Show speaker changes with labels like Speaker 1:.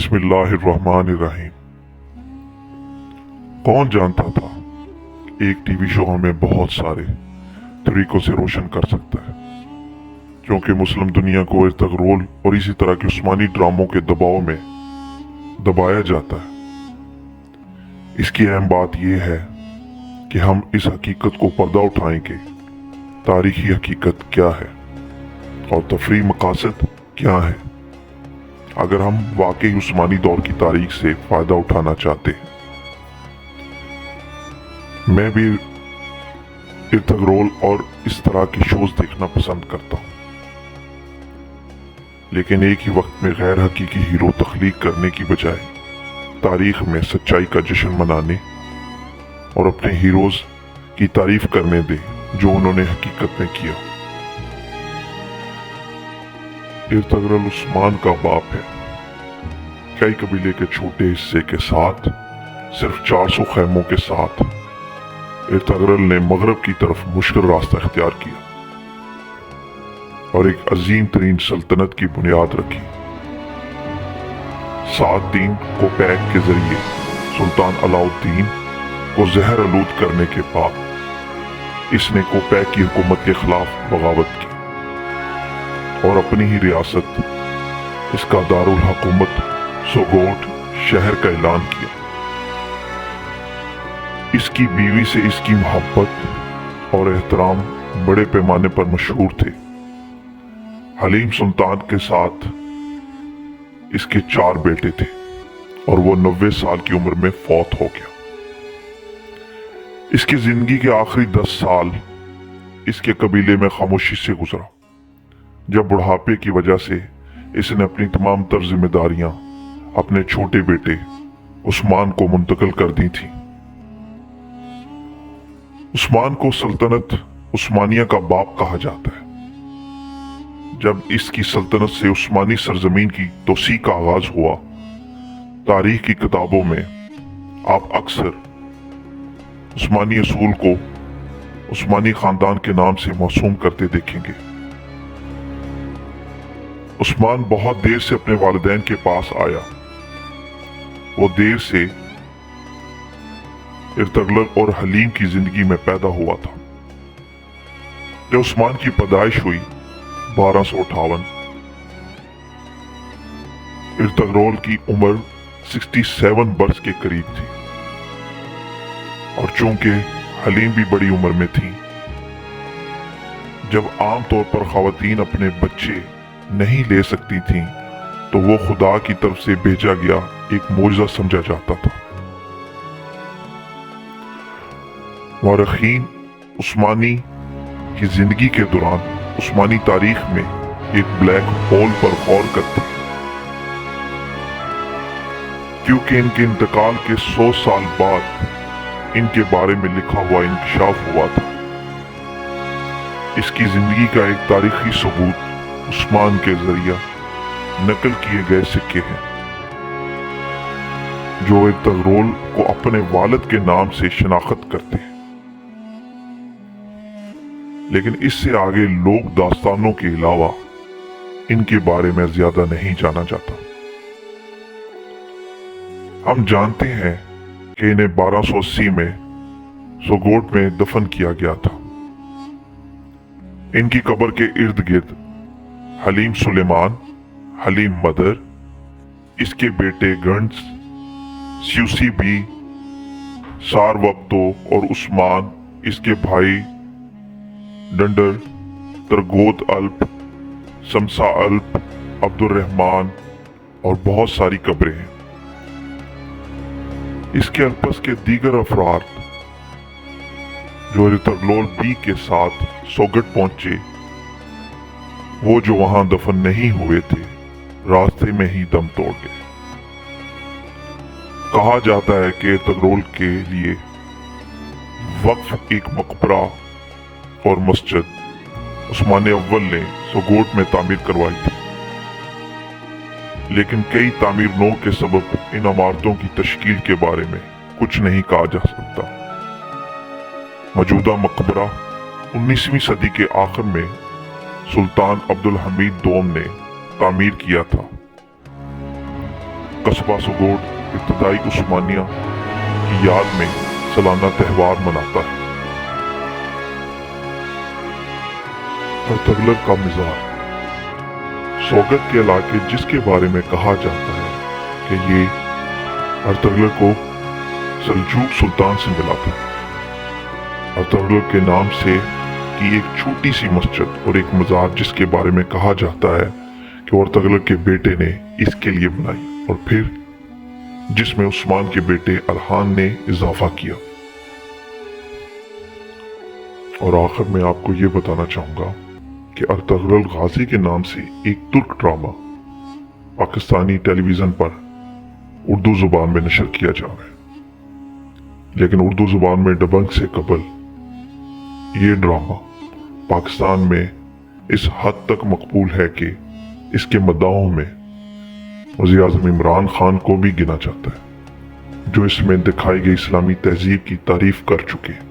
Speaker 1: बिस्मिल्लाहिर्रहमानिर्रहीम। कौन जानता था एक टीवी शो हमें बहुत सारे तरीकों से रोशन कर सकता है, क्योंकि मुस्लिम दुनिया को इर्तक रोल और इसी तरह के उस्मानी ड्रामों के दबाव में दबाया जाता है। इसकी अहम बात यह है कि हम इस हकीकत को पर्दा उठाएं कि तारीखी हकीकत क्या है और तफरीह मकासद क्या है, अगर हम वाकई उस्मानी दौर की तारीख से फायदा उठाना चाहते हैं। मैं भी इर्तक रोल और इस तरह के शोज देखना पसंद करता हूँ, लेकिन एक ही वक्त में गैर हकीकी हीरो तख्लीक करने की बजाय तारीख में सच्चाई का जश्न मनाने और अपने हीरोज की तारीफ करने दे जो उन्होंने हकीकत में किया। इर्तगरल उस्मान का बाप है। कई कबीले के छोटे हिस्से के साथ सिर्फ 400 खैमों के साथ इर्तगरल ने मगरब की तरफ मुश्किल रास्ता इख्तियार किया और एक अजीम तरीन सल्तनत की बुनियाद रखी। 7 दिन कोपैक के जरिए सुल्तान अलाउद्दीन को जहर आलूद करने के बाद इसने कोपैक की हुकूमत के खिलाफ बगावत की और अपनी ही रियासत, इसका दारुल हुकूमत सोगोट शहर का ऐलान किया। इसकी बीवी से इसकी मोहब्बत और एहतराम बड़े पैमाने पर मशहूर थे। हलीम सुल्तान के साथ इसके 4 बेटे थे और वो 90 साल की उम्र में फौत हो गया। इसकी जिंदगी के आखिरी 10 साल इसके कबीले में खामोशी से गुजरा, जब बुढ़ापे की वजह से इसने अपनी तमाम तर जिम्मेदारियां अपने छोटे बेटे उस्मान को मुंतकिल कर दी थी। उस्मान को सल्तनत उस्मानिया का बाप कहा जाता है। जब इसकी सल्तनत से उस्मानी सरजमीन की तोसी का आगाज हुआ, तारीख की किताबों में आप अक्सर उस्मानी असूल को उस्मानी खानदान के नाम से मौसूम करते देखेंगे। उस्मान बहुत देर से अपने वालिदैन के पास आया। वो देर से इर्तगरल और हलीम की जिंदगी में पैदा हुआ था। जब उस्मान की पैदाइश हुई 1258, इर्तगरल की उम्र 67 बरस के करीब थी और चूंकि हलीम भी बड़ी उम्र में थी, जब आमतौर पर खवातीन अपने बच्चे नहीं ले सकती थीं, तो वो खुदा की तरफ से भेजा गया एक मोजज़ा समझा जाता था। मौरखीन उस्मानी की जिंदगी के दौरान उस्मानी तारीख में एक ब्लैक होल पर गौर करते हैं, क्योंकि इनके इंतकाल के 100 साल बाद इनके बारे में लिखा हुआ इंकशाफ हुआ था। इसकी जिंदगी का एक तारीखी सबूत उस्मान के जरिया नकल किए गए सिक्के हैं, जो इर्तगरल को अपने वालिद के नाम से शनाख्त करते हैं। लेकिन इससे आगे लोक दास्तानों के अलावा इनके बारे में ज्यादा नहीं जाना जाता। हम जानते हैं कि इन्हें 1280 में सोगोट में दफन किया गया था। इनकी कब्र के इर्द गिर्द हलीम सुलेमान, हलीम मदर, इसके बेटे गंड्स, स्यूसी बी, सारवक्तो और उस्मान, इसके भाई डंडर, तरगोत अल्प, समसा अल्प, अब्दुर्रहमान और बहुत सारी कब्रें हैं। इसके अल्पस के दीगर अफराद जो इर्तगरल बी के साथ सोगट पहुंचे, वो जो वहां दफन नहीं हुए थे, रास्ते में ही दम तोड़ गए। कहा जाता है कि इर्तगरल के लिए वक्फ एक मकबरा और मस्जिद उस्मान अव्वल ने सोगोट में तामीर करवाई थी, लेकिन कई तामीर नौ के सबब इन इमारतों की तश्कील के बारे में कुछ नहीं कहा जा सकता। मौजूदा मकबरा 19वीं सदी के आखिर में सुल्तान अब्दुल हमीद दोम ने तामीर किया था। कस्बा सुगोड इब्तदाई उस्मानिया की याद में सालाना त्यौहार मनाता है। अर्तगरल का मिज़ार। सोगत के इलाके जिसके बारे में कहा जाता है कि ये अर्तगरल को सल्जूक सुल्तान से मिला था। अर्तगरल के नाम से की एक छोटी सी मस्जिद और एक मज़ार जिसके बारे में कहा जाता है कि अर्तगरल के बेटे ने इसके लिए बनाई और फिर जिसमें उस्मान के बेटे अरहान ने इजाफा किया। और आखिर में आपको ये बताना चाहूंगा कि अर्तगरल गाजी के नाम से एक तुर्क ड्रामा पाकिस्तानी टेलीविजन पर उर्दू जुबान में नशर किया जा रहा है, लेकिन उर्दू जुबान में डबंग से कबल ये ड्रामा पाकिस्तान में इस हद तक मकबूल है कि इसके मद्दाहों में वज़ीर आज़म इमरान खान को भी गिना जाता है, जो इसमें दिखाई गई इस्लामी तहजीब की तारीफ कर चुके हैं।